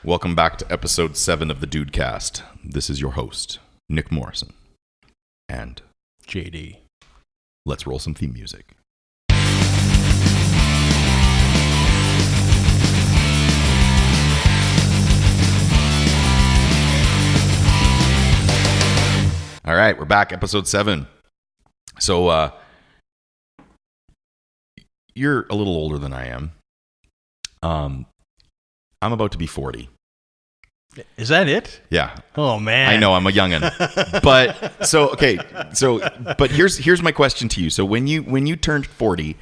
Welcome back to episode 7 of the Dudecast. This is your host, Nick Morrison. And JD. Let's roll some theme music. All right, we're back, episode 7. So, you're a little older than I am. I'm about to be 40. Is that it? Yeah. Oh man. I know, I'm a youngin'. But here's my question to you. So when you turned 40,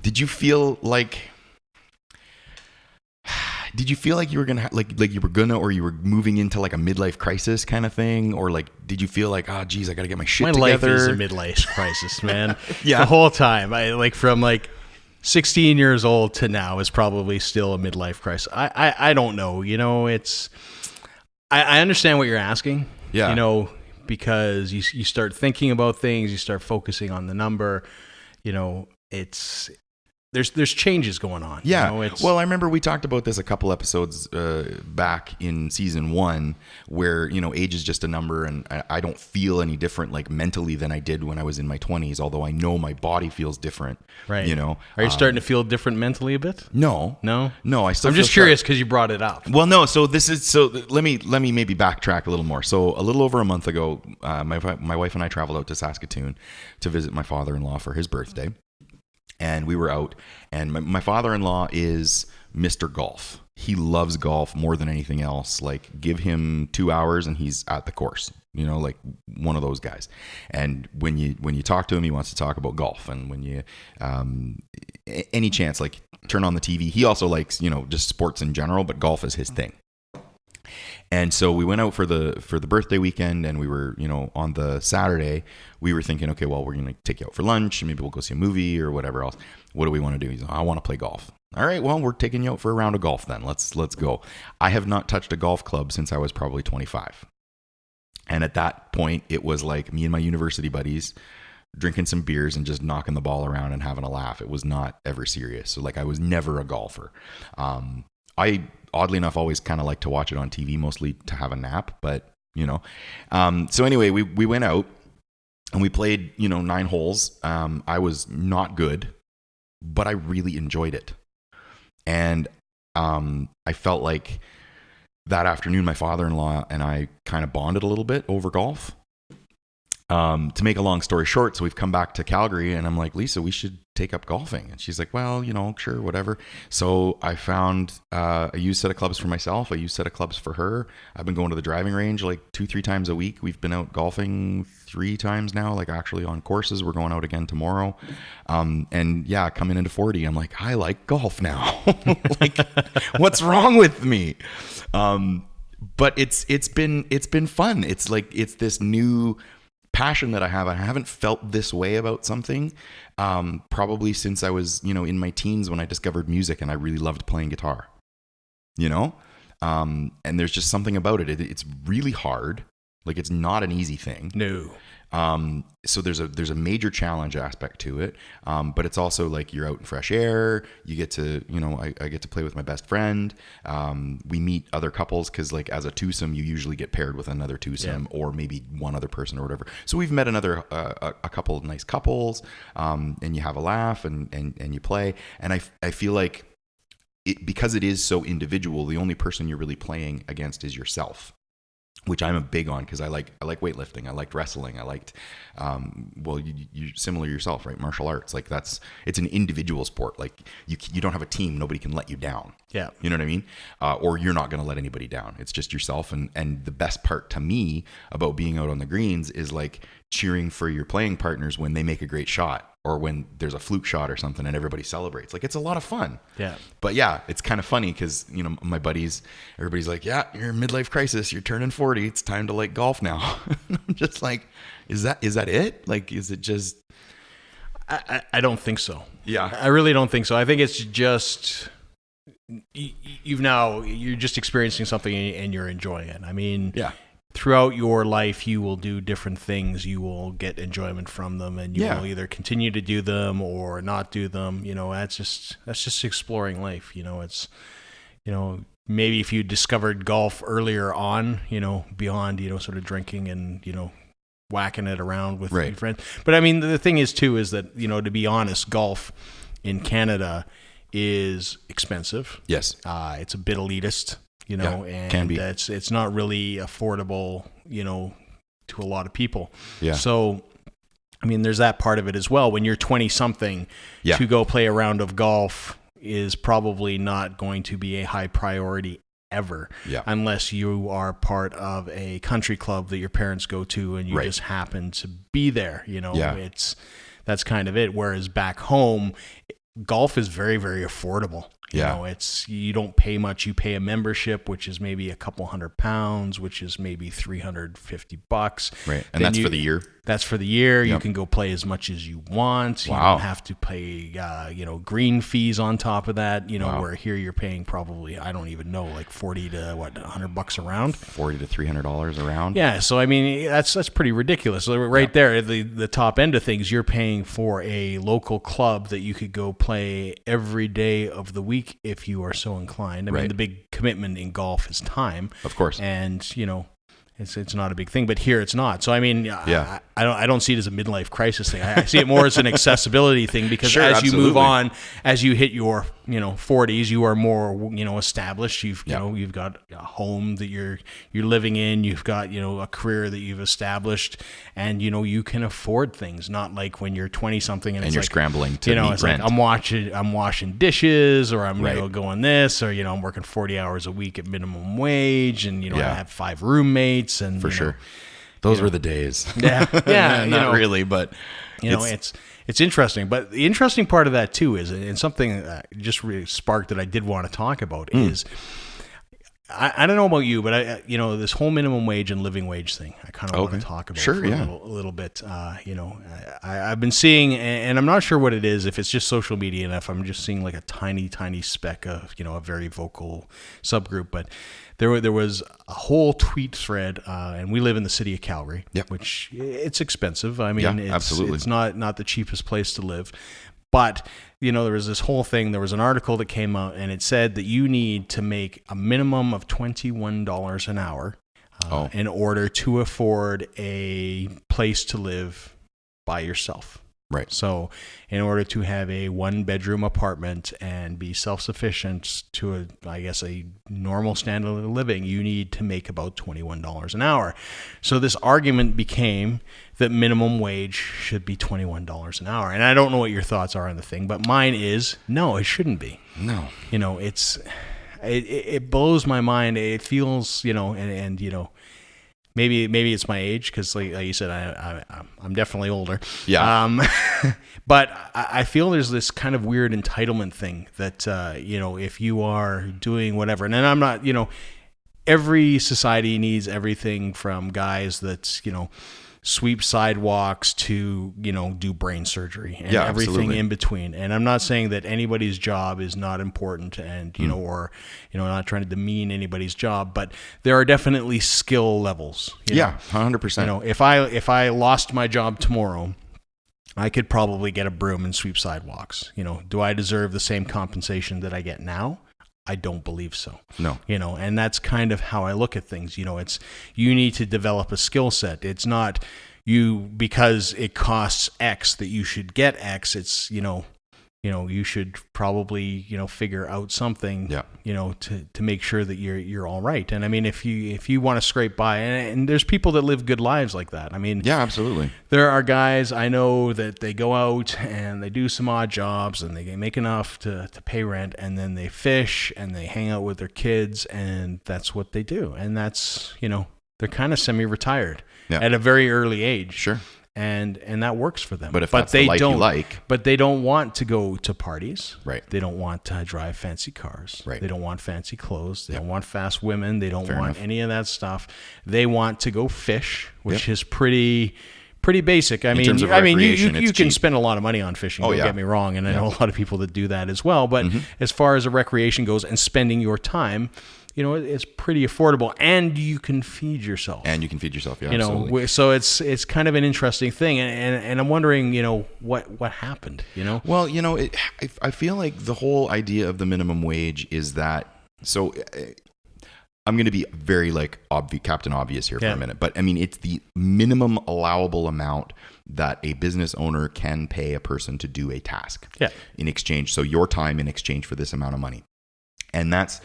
did you feel like you were gonna or you were moving into like a midlife crisis kind of thing, or like did you feel like, oh geez, I gotta get my shit together? My life is a midlife crisis, man. Yeah. The whole time. From 16 years old to now is probably still a midlife crisis. I don't know. I understand what you're asking. Yeah. Because you start thinking about things, you start focusing on the number. There's changes going on. Yeah. Well, I remember we talked about this a couple episodes back in season 1 where, age is just a number and I don't feel any different like mentally than I did when I was in my 20s, although I know my body feels different. Right. Are you starting to feel different mentally a bit? No. I still I'm just curious because you brought it up. Well, no. So let me maybe backtrack a little more. So a little over a month ago, my wife and I traveled out to Saskatoon to visit my father-in-law for his birthday. And we were out, and my father-in-law is Mr. Golf. He loves golf more than anything else. Like, give him 2 hours and he's at the course, like one of those guys. And when you talk to him, he wants to talk about golf. And when you, any chance, like turn on the TV, he also likes, just sports in general, but golf is his thing. And so we went out for the birthday weekend, and we were, on the Saturday, we were thinking, okay, well, we're going to take you out for lunch and maybe we'll go see a movie or whatever else. What do we want to do? He's like, I want to play golf. All right, well, we're taking you out for a round of golf then. Let's go. I have not touched a golf club since I was probably 25. And at that point, it was like me and my university buddies drinking some beers and just knocking the ball around and having a laugh. It was not ever serious. So I was never a golfer. I oddly enough always kind of like to watch it on TV, mostly to have a nap, but so anyway, we went out and we played 9 holes. I was not good, but I really enjoyed it. And I felt like that afternoon my father-in-law and I kind of bonded a little bit over golf. To make a long story short, so we've come back to Calgary and I'm like, Lisa, we should take up golfing. And she's like, well, sure, whatever. So I found a used set of clubs for myself, a used set of clubs for her. I've been going to the driving range like 2-3 times a week. We've been out golfing 3 times now, like actually on courses. We're going out again tomorrow. And yeah, coming into 40, I'm like, I like golf now. Like, what's wrong with me? But it's been fun. It's this new passion that I have. I haven't felt this way about something probably since I was in my teens when I discovered music and I really loved playing guitar, and there's just something about it. It's really hard. Like, it's not an easy thing. No. So there's a major challenge aspect to it. But it's also like you're out in fresh air. You get to, I get to play with my best friend. We meet other couples because like as a twosome, you usually get paired with another twosome or maybe one other person or whatever. So we've met a couple of nice couples, and you have a laugh and you play. And I feel like because it is so individual, the only person you're really playing against is yourself, which I'm a big on because I like weightlifting. I liked wrestling. I liked, you similar yourself, right? Martial arts. Like it's an individual sport. Like you don't have a team. Nobody can let you down. Yeah. You know what I mean? Or you're not going to let anybody down. It's just yourself. And the best part to me about being out on the greens is like cheering for your playing partners when they make a great shot or when there's a fluke shot or something and everybody celebrates. Like, it's a lot of fun. Yeah. But yeah, it's kind of funny because, my buddies, everybody's like, yeah, you're in midlife crisis. You're turning 40. It's time to like golf now. I'm just like, is that it? Like, is it just... I don't think so. Yeah. I really don't think so. I think it's just... You're just experiencing something and you're enjoying it. I mean... Yeah. Throughout your life, you will do different things. You will get enjoyment from them, and you will either continue to do them or not do them. That's just exploring life. It's maybe if you discovered golf earlier on, beyond, sort of drinking and, whacking it around with your friends. But I mean, the thing is too, is that, to be honest, golf in Canada is expensive. Yes. It's a bit elitist, and can be. It's not really affordable, to a lot of people. Yeah. So, I mean, there's that part of it as well. When you're 20 something, to go play a round of golf is probably not going to be a high priority ever, unless you are part of a country club that your parents go to and you just happen to be there. That's kind of it. Whereas back home, golf is very, very affordable. You don't pay much. You pay a membership, which is maybe a couple £100, which is maybe $350. Right. And that's for the year? That's for the year. Yep. You can go play as much as you want. You don't have to pay, green fees on top of that, where here you're paying probably, I don't even know, like 40 to $100 a round? $40 to $300 a round. Yeah. So, I mean, that's pretty ridiculous. So there, the top end of things, you're paying for a local club that you could go play every day of the week if you are so inclined. I mean, the big commitment in golf is time. Of course. And, it's not a big thing, but here it's not. So I mean, I don't see it as a midlife crisis thing. I see it more as an accessibility thing, because you move on, as you hit your 40s, you are more established. You've you've got a home that you're living in. You've got a career that you've established, and you can afford things. Not like when you're 20 something and you're scrambling to meet it's rent. Like I'm washing dishes, or I'm going this, or I'm working 40 hours a week at minimum wage, and I have 5 roommates. And for sure, those were the days. Yeah, not really, but it's interesting. But the interesting part of that too is, and something that just really sparked that I did want to talk about is, I don't know about you, but this whole minimum wage and living wage thing, I kind of want to talk about for a little bit. I've been seeing, and I'm not sure what it is, if it's just social media and if I'm just seeing like a tiny speck of, a very vocal subgroup, but there was a whole tweet thread, and we live in the city of Calgary, which it's expensive. I mean, it's not the cheapest place to live. But, there was this whole thing. There was an article that came out, and it said that you need to make a minimum of $21 an hour in order to afford a place to live by yourself. Right. So in order to have a 1-bedroom apartment and be self-sufficient to a normal standard of living, you need to make about $21 an hour. So this argument became that minimum wage should be $21 an hour. And I don't know what your thoughts are on the thing, but mine is, no, it shouldn't be. No. It blows my mind. It feels, Maybe it's my age, because like you said, I'm definitely older. Yeah. But I feel there's this kind of weird entitlement thing that if you are doing whatever, and I'm not, every society needs everything from guys that sweep sidewalks to do brain surgery and everything in between. And I'm not saying that anybody's job is not important, and or not trying to demean anybody's job, but there are definitely skill levels. 100%. If I lost my job tomorrow, I could probably get a broom and sweep sidewalks. Do I deserve the same compensation that I get now? I don't believe so. No. And that's kind of how I look at things. It's, you need to develop a skill set. It's not because it costs X that you should get X. It's, you should probably, figure out something, to make sure that you're all right. And I mean, if you want to scrape by, and there's people that live good lives like that. I mean, absolutely. There are guys I know that they go out and they do some odd jobs and they make enough to pay rent, and then they fish and they hang out with their kids, and that's what they do. And that's, they're kind of semi-retired at a very early age. Sure. And that works for them. But if that's the life you like. But they don't want to go to parties. Right. They don't want to drive fancy cars. Right. They don't want fancy clothes. They don't want fast women. They don't want any of that stuff. They want to go fish, which is pretty basic. I mean, you can spend a lot of money on fishing. Don't get me wrong, and I know a lot of people that do that as well. But as far as a recreation goes, and spending your time, it's pretty affordable, and you can feed yourself. Absolutely. So it's kind of an interesting thing, and I'm wondering, what happened. Well, I feel like the whole idea of the minimum wage is that So I'm going to be very like Captain Obvious here for a minute, but I mean, it's the minimum allowable amount that a business owner can pay a person to do a task in exchange. So your time in exchange for this amount of money. And that's,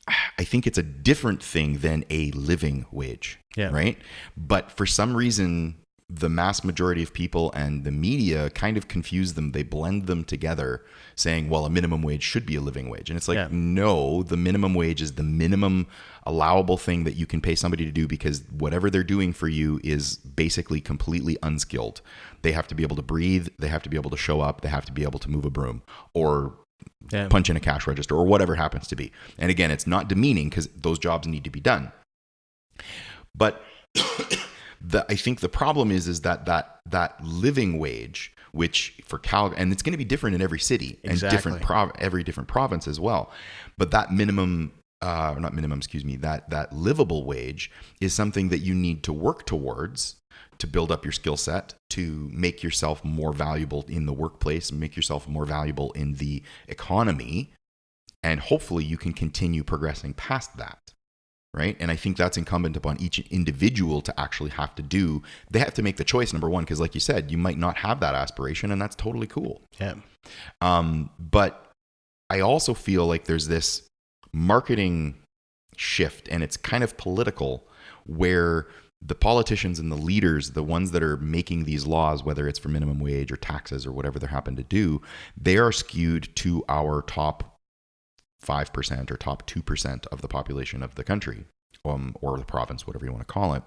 I think it's a different thing than a living wage, right? But for some reason, the mass majority of people and the media kind of confuse them. They blend them together saying, well, a minimum wage should be a living wage. And it's like, no, the minimum wage is the minimum allowable thing that you can pay somebody to do, because whatever they're doing for you is basically completely unskilled. They have to be able to breathe. They have to be able to show up. They have to be able to move a broom or punch in a cash register or whatever happens to be. And again, it's not demeaning because those jobs need to be done. But I think the problem is that living wage, which for Calgary, and it's going to be different in every city and every different province as well. But that that livable wage is something that you need to work towards to build up your skill set, to make yourself more valuable in the workplace, make yourself more valuable in the economy, and hopefully you can continue progressing past that. Right. And I think that's incumbent upon each individual to actually have to do. They have to make the choice, number one, because like you said, you might not have that aspiration, and that's totally cool. Yeah. But I also feel like there's this marketing shift, and it's kind of political, where the politicians and the leaders, the ones that are making these laws, whether it's for minimum wage or taxes or whatever they happen to do, they are skewed to our top 5% or top 2% of the population of the country, or the province, whatever you want to call it.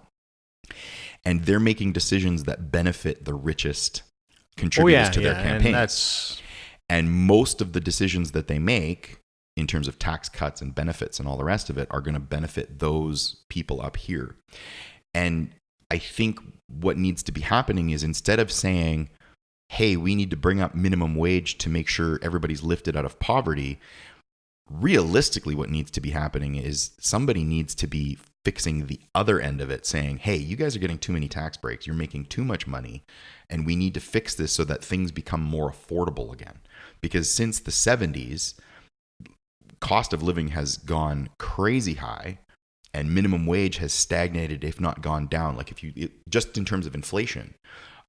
And they're making decisions that benefit the richest contributors to their campaigns. And most of the decisions that they make in terms of tax cuts and benefits and all the rest of it are going to benefit those people up here. And I think what needs to be happening is, instead of saying, hey, we need to bring up minimum wage to make sure everybody's lifted out of poverty, realistically, what needs to be happening is somebody needs to be fixing the other end of it, saying, hey, you guys are getting too many tax breaks. You're making too much money, and we need to fix this so that things become more affordable again. Because since the 70s, cost of living has gone crazy high, and minimum wage has stagnated, if not gone down. Like just in terms of inflation,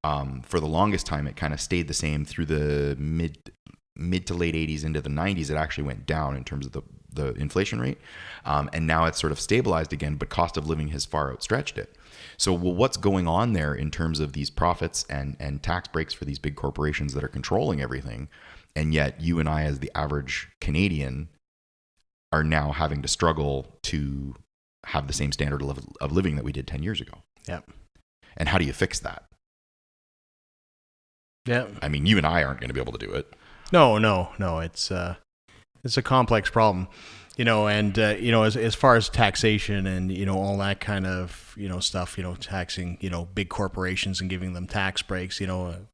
for the longest time, it kind of stayed the same through the mid to late 80s into the 90s. It actually went down in terms of the inflation rate. And now it's sort of stabilized again, but cost of living has far outstretched it. So what's going on there in terms of these profits and tax breaks for these big corporations that are controlling everything? And yet you and I, as the average Canadian, are now having to struggle to have the same standard of living that we did 10 years ago. Yeah. And how do you fix that? Yeah. I mean, you and I aren't going to be able to do it. No. It's a complex problem, and as far as taxation and all that kind of stuff, taxing big corporations and giving them tax breaks.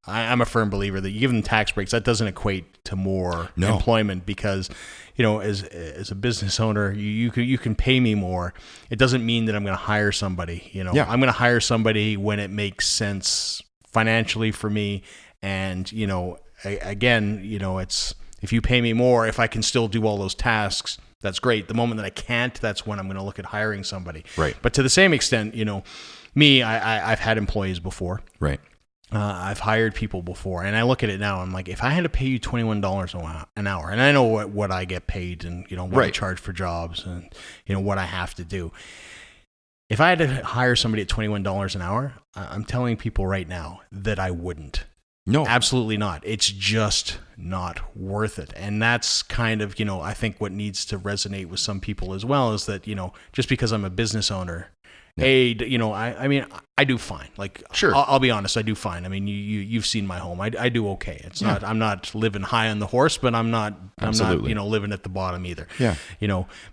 I'm a firm believer that you give them tax breaks, that doesn't equate to more employment, because as a business owner, you can pay me more. It doesn't mean that I'm going to hire somebody. I'm going to hire somebody when it makes sense financially for me, and again, it's, if you pay me more, if I can still do all those tasks, that's great. The moment that I can't, that's when I'm going to look at hiring somebody. Right. But to the same extent, I've had employees before. Right. I've hired people before, and I look at it now. I'm like, if I had to pay you $21 an hour, and I know what I get paid, and what I charge for jobs, and what I have to do. If I had to hire somebody at $21 an hour, I'm telling people right now that I wouldn't. No, absolutely not. It's just not worth it. And that's kind of, I think what needs to resonate with some people as well, is that, just because I'm a business owner, I mean, I do fine. Like, sure, I'll be honest, I do fine. I mean, you've seen my home. I do okay. It's not, I'm not living high on the horse, but I'm not, living at the bottom either. Yeah.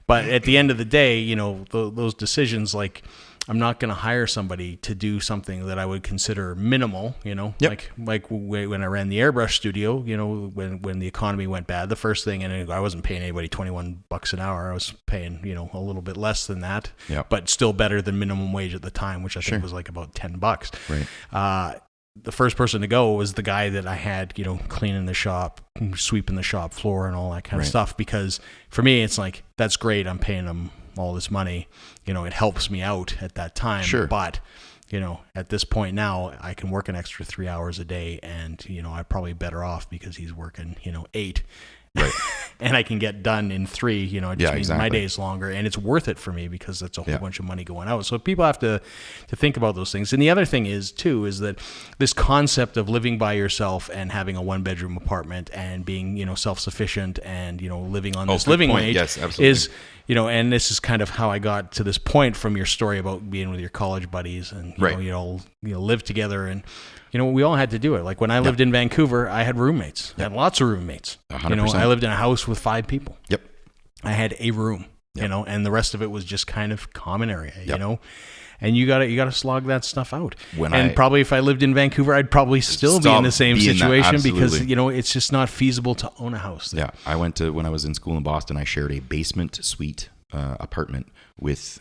But at the end of the day, those decisions, like, I'm not going to hire somebody to do something that I would consider minimal, like when I ran the airbrush studio, when the economy went bad, the first thing, and I wasn't paying anybody $21 an hour. I was paying, a little bit less than that, but still better than minimum wage at the time, which I think was like about $10. Right. the first person to go was the guy that I had, cleaning the shop, sweeping the shop floor and all that kind of stuff. Because for me, it's like, that's great. I'm paying him all this money. It helps me out at that time. Sure. But, at this point now, I can work an extra 3 hours a day, and, I'm probably better off because he's working, 8. Right. And I can get done in 3, it just means my day is longer, and it's worth it for me because that's a whole bunch of money going out. So people have to think about those things. And the other thing is that this concept of living by yourself and having a 1-bedroom apartment and being, self-sufficient and, living on this living wage is, and this is kind of how I got to this point from your story about being with your college buddies and, live together. And, we all had to do it. Like when I lived in Vancouver, I had roommates. I had lots of roommates. 100%. I lived in a house with 5 people. Yep. I had a room, and the rest of it was just kind of common area, and you gotta slog that stuff out. Probably if I lived in Vancouver, I'd probably still be in the same situation because, it's just not feasible to own a house there. Yeah. When I was in school in Boston, I shared a basement suite apartment with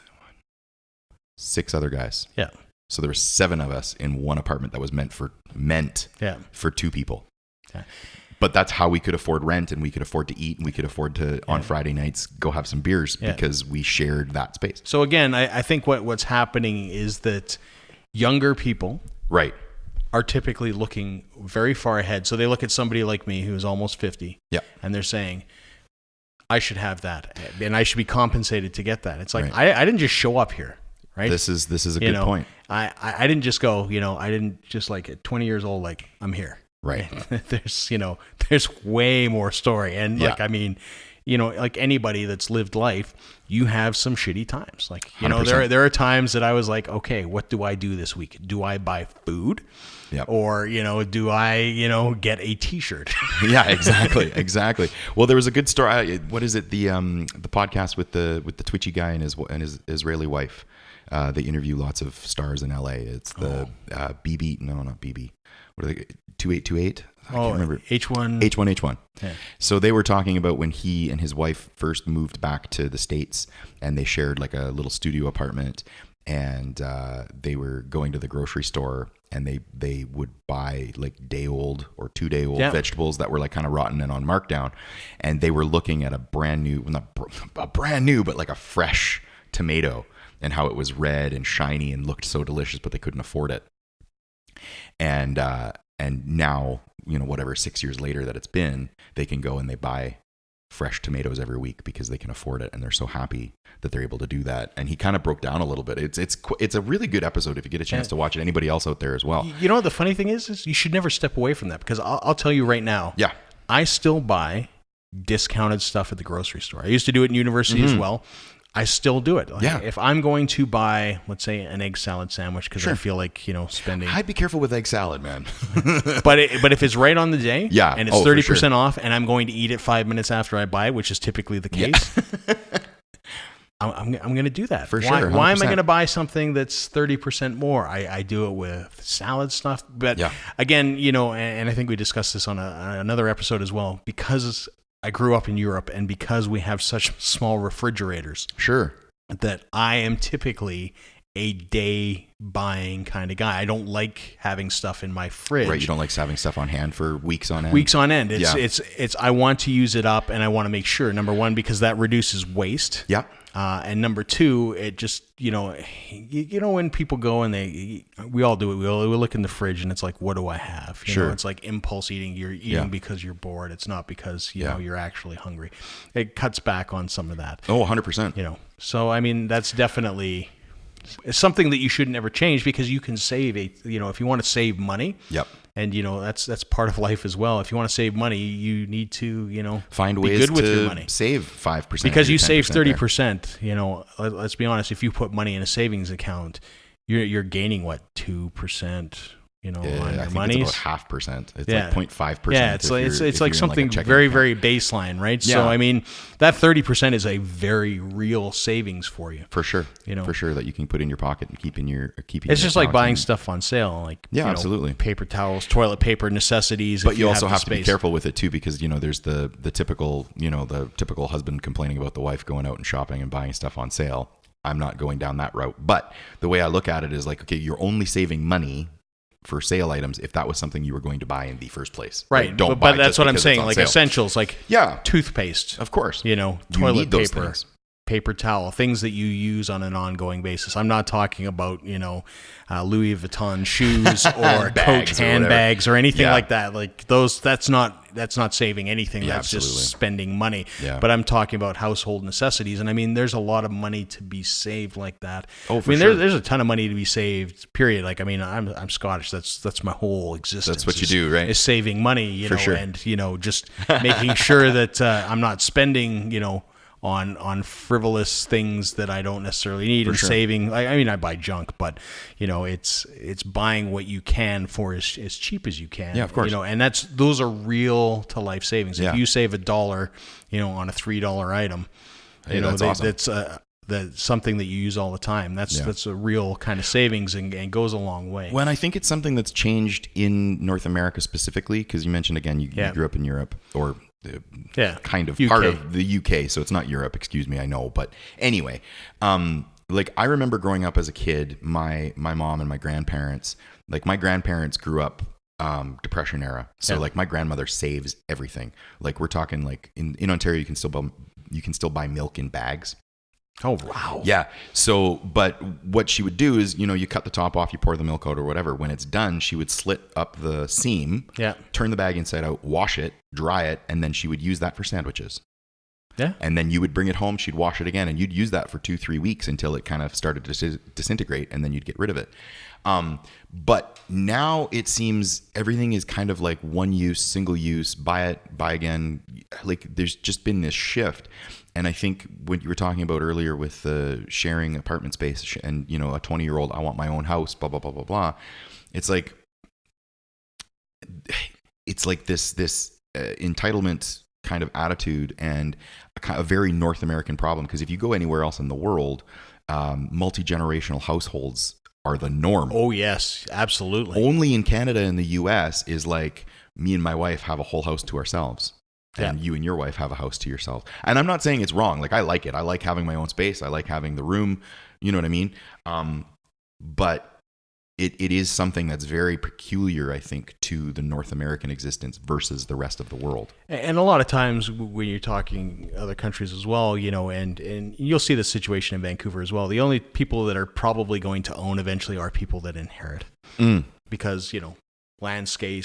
6 other guys. Yeah. So there were 7 of us in one apartment that was meant for 2 people. Yeah. But that's how we could afford rent, and we could afford to eat, and we could afford to on Friday nights go have some beers because we shared that space. So again, I think what's happening is that younger people are typically looking very far ahead. So they look at somebody like me who's almost 50, and they're saying, I should have that, and I should be compensated to get that. It's like I didn't just show up here. Right. This is a good point. I didn't just go, I didn't just like at 20 years old, like I'm here. Right. There's way more story. And like, I mean, like anybody that's lived life, you have some shitty times. Like, 100%. There are times that I was like, okay, what do I do this week? Do I buy food? Yep. Or, do I, get a t-shirt? Yeah, exactly. Well, there was a good story. What is it? The podcast with the Twitchy guy and his Israeli wife. They interview lots of stars in LA. It's the BB. No, not BB. What are they? 2828? I can't remember. H1H1. Yeah. So they were talking about when he and his wife first moved back to the States, and they shared like a little studio apartment, and they were going to the grocery store, and they would buy like day-old or 2-day-old vegetables that were like kind of rotten and on markdown, and they were looking at a brand new, but like a fresh tomato, and how it was red and shiny and looked so delicious, but they couldn't afford it. And now, 6 years later that it's been, they can go and they buy fresh tomatoes every week because they can afford it, and they're so happy that they're able to do that. And he kind of broke down a little bit. It's a really good episode if you get a chance to watch it. Anybody else out there as well? The funny thing is you should never step away from that, because I'll tell you right now. Yeah, I still buy discounted stuff at the grocery store. I used to do it in university as well. I still do it. Like, if I'm going to buy, let's say, an egg salad sandwich because I feel like, spending. I'd be careful with egg salad, man. but if it's right on the day, and it's 30% off, and I'm going to eat it 5 minutes after I buy it, which is typically the case, I'm going to do that. For sure. Why am I going to buy something that's 30% more? I do it with salad stuff. But again, and I think we discussed this on another episode as well, because I grew up in Europe, and because we have such small refrigerators, that I am typically a day buying kind of guy. I don't like having stuff in my fridge. Right, you don't like having stuff on hand for weeks on end. Weeks on end. It's I want to use it up, and I want to make sure, number one, because that reduces waste. Yeah. And number two, it just, when people go and we all do it. We look in the fridge and it's like, what do I have? You know, it's like impulse eating. You're eating because you're bored. It's not because, you know, you're actually hungry. It cuts back on some of that. Oh, 100%. So, I mean, that's definitely something that you should never change, because you can save if you want to save money. Yep. And, that's part of life as well. If you want to save money, you need to, find be ways good with to your money. Save 5%. Because you save 30%, let's be honest, if you put money in a savings account, you're gaining, 2%, on your money. It's about 0.5%. It's like 0.5%. Yeah, it's like something very, very baseline, right? Yeah. So, I mean, that 30% is a very real savings for you. For sure. For sure, that you can put in your pocket and keep in your It's just like buying stuff on sale, like absolutely. Paper towels, toilet paper, necessities. But you also have to be careful with it too, because there's the typical husband complaining about the wife going out and shopping and buying stuff on sale. I'm not going down that route. But the way I look at it is like, okay, you're only saving money for sale items if that was something you were going to buy in the first place. Right. Don't but buy that's just what I'm because it's saying. on Like sale. essentials, like Yeah, toothpaste, of course. you know, You toilet need those paper, things. paper towel, things that you use on an ongoing basis. I'm not talking about, you know, Louis Vuitton shoes or Coach Bags or handbags or anything Yeah. like that. Like those, that's not saving anything. Yeah, That's absolutely. just spending money. Yeah. But I'm talking about household necessities. And I mean, there's a lot of money to be saved like that. Oh, for I mean, sure. there's a ton of money to be saved, period. Like, I mean, I'm Scottish. That's my whole existence. That's what you do, right? Is saving money, you For know, sure. and, you know, just making sure that I'm not spending, you know, on frivolous things that I don't necessarily need, and sure. saving. I mean, I buy junk, but you know, it's buying what you can for as cheap as you can. Yeah, of course. You know, and those are real to life savings. Yeah. If you save $1, you know, on a $3 item, Hey, you know, that's awesome. that's something that you use all the time. That's a real kind of savings and goes a long way. Well, and I think it's something that's changed in North America specifically, because you mentioned again you grew up in Europe, or kind of UK. part of the UK, so it's not Europe. Excuse me, I know, but anyway, like I remember growing up as a kid, my mom and my grandparents, like my grandparents grew up Depression era, so like my grandmother saves everything. Like we're talking like in Ontario, you can still buy milk in bags. Oh, wow. Yeah. So, but what she would do is, you know, you cut the top off, you pour the milk out or whatever. When it's done, she would slit up the seam, turn the bag inside out, wash it, dry it, and then she would use that for sandwiches. Yeah. And then you would bring it home, she'd wash it again, and you'd use that for 2-3 weeks until it kind of started to disintegrate, and then you'd get rid of it. But now it seems everything is kind of like one use, single use, buy it, buy again. Like there's just been this shift. And I think what you were talking about earlier with the sharing apartment space and, you know, a 20-year-old, I want my own house, blah, blah, blah, blah, blah. It's like this entitlement kind of attitude, and a very North American problem. Because if you go anywhere else in the world, multi-generational households are the norm. Oh, yes, absolutely. Only in Canada and the US is like me and my wife have a whole house to ourselves. And you and your wife have a house to yourself. And I'm not saying it's wrong. Like I like it. I like having my own space. I like having the room. You know what I mean? But it is something that's very peculiar, I think, to the North American existence versus the rest of the world. And a lot of times when you're talking other countries as well, you know, and you'll see the situation in Vancouver as well. The only people that are probably going to own eventually are people that inherit. Because, you know, landscape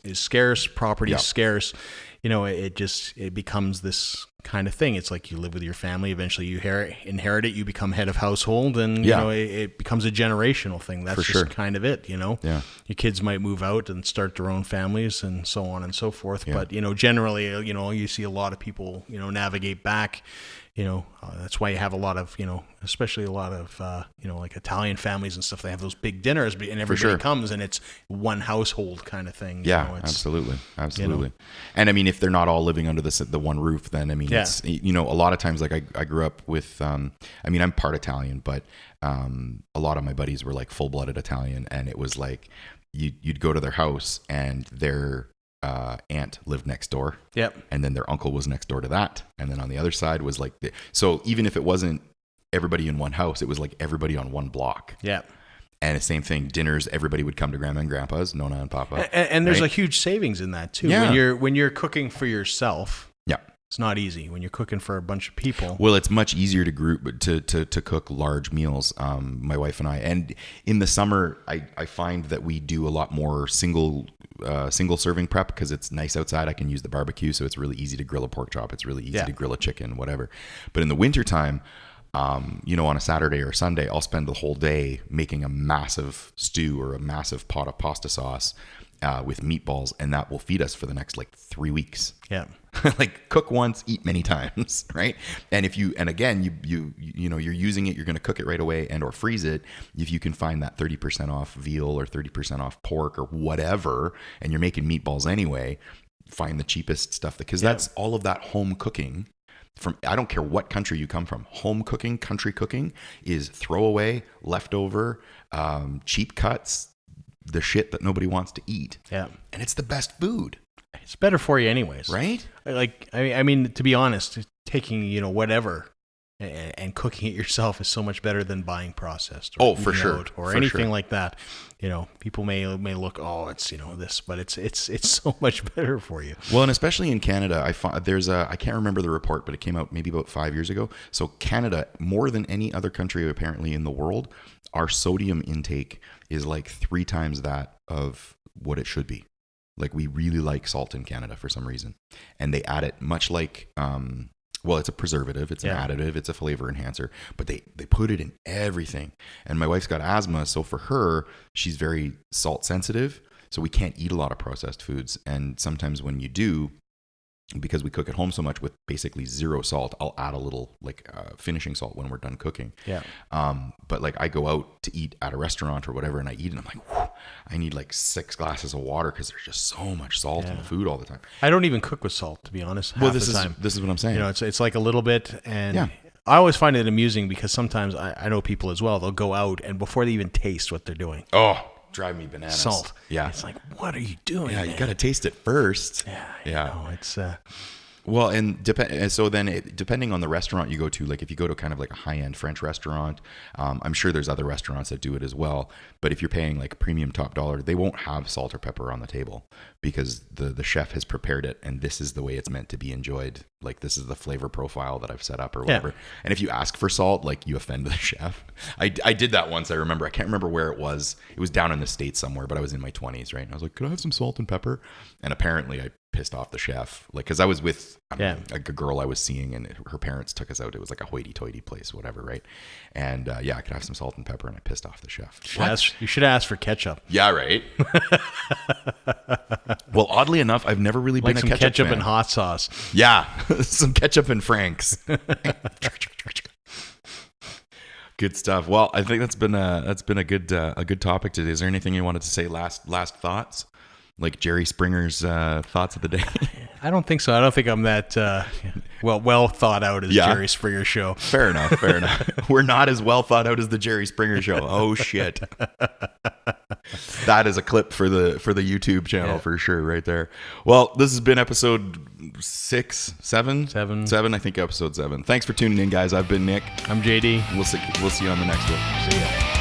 is scarce, property is scarce. You know, it becomes this kind of thing. It's like you live with your family. Eventually you inherit it. You become head of household, and, you know, it becomes a generational thing. That's just kind of it, you know. Yeah. Your kids might move out and start their own families and so on and so forth. Yeah. But, you know, generally, you know, you see a lot of people, you know, navigate back. You know, that's why you have a lot of, you know, especially a lot of, you know, like Italian families and stuff. They have those big dinners, and everybody comes, and it's one household kind of thing. Yeah, you know, absolutely. You know. And I mean, if they're not all living under the one roof, then I mean, it's, you know, a lot of times, like I grew up with, I mean, I'm part Italian, but a lot of my buddies were like full-blooded Italian, and it was like you'd go to their house, and their aunt lived next door. Yep. And then their uncle was next door to that. And then on the other side was like, so even if it wasn't everybody in one house, it was like everybody on one block. Yeah. And the same thing, dinners, everybody would come to grandma and grandpa's, Nona and Papa. And there's a huge savings in that too. Yeah. When you're cooking for yourself. Yeah. It's not easy when you're cooking for a bunch of people. Well, it's much easier to cook large meals. My wife and I, and in the summer, I find that we do a lot more single serving prep, because it's nice outside. I can use the barbecue, so it's really easy to grill a pork chop. It's really easy to grill a chicken, whatever. But in the wintertime, you know, on a Saturday or Sunday, I'll spend the whole day making a massive stew or a massive pot of pasta sauce with meatballs, and that will feed us for the next like 3 weeks. Yeah. Like cook once, eat many times, right? And if you, and again, you know, you're using it, you're going to cook it right away and or freeze it. If you can find that 30% off veal or 30% off pork or whatever, and you're making meatballs anyway, find the cheapest stuff, because that's all of that home cooking. From, I don't care what country you come from, home cooking, country cooking is throwaway, leftover, cheap cuts, the shit that nobody wants to eat. Yeah. And it's the best food. It's better for you anyways. Right? Like, I mean, to be honest, taking, you know, whatever and cooking it yourself is so much better than buying processed. Oh, for sure. Or anything like that. People may look, it's this, but it's so much better for you. Well, and especially in Canada, I can't remember the report, but it came out maybe about 5 years ago. So Canada, more than any other country apparently in the world, our sodium intake is like 3 times that of what it should be. Like, we really like salt in Canada for some reason, and they add it much like it's a preservative, it's an additive, it's a flavor enhancer, but they put it in everything. And my wife's got asthma, so for her, she's very salt sensitive, so we can't eat a lot of processed foods. And sometimes when you do, because we cook at home so much with basically 0 salt, I'll add a little finishing salt when we're done cooking. Yeah. But like, I go out to eat at a restaurant or whatever, and I eat, and I'm like, whew, I need like 6 glasses of water because there's just so much salt in the food all the time. I don't even cook with salt, to be honest. This is what I'm saying. It's like a little bit, and I always find it amusing because sometimes I know people as well. They'll go out and before they even taste what they're doing. Oh, drive me bananas. Salt. Yeah. It's like, what are you doing? Yeah, you got to taste it first. Yeah. It's well, and depending on the restaurant you go to, like if you go to kind of like a high-end French restaurant, I'm sure there's other restaurants that do it as well. But if you're paying like premium top dollar, they won't have salt or pepper on the table because the chef has prepared it, and this is the way it's meant to be enjoyed. Like, this is the flavor profile that I've set up or whatever. Yeah. And if you ask for salt, like, you offend the chef. I did that once. I remember. I can't remember where it was. It was down in the States somewhere, but I was in my 20s, right? And I was like, could I have some salt and pepper? And apparently I pissed off the chef, like, because I was with a girl I was seeing, and her parents took us out. It was like a hoity-toity place, whatever, right? And I could have some salt and pepper, and I pissed off the chef. You should ask for ketchup. Yeah, right. Well, oddly enough, I've never really been a ketchup fan. And hot sauce. Yeah, some ketchup and Frank's. Good stuff. Well, I think that's been a good topic today. Is there anything you wanted to say? Last thoughts, like Jerry Springer's thoughts of the day? I don't think so. I don't think I'm that well thought out as Jerry Springer show. Fair enough. We're not as well thought out as the Jerry Springer show. Oh shit. That is a clip for the YouTube channel for sure, right there. Well, this has been episode 7. I think episode 7. Thanks for tuning in, guys. I've been Nick. I'm JD. We'll see you on the next one. See ya.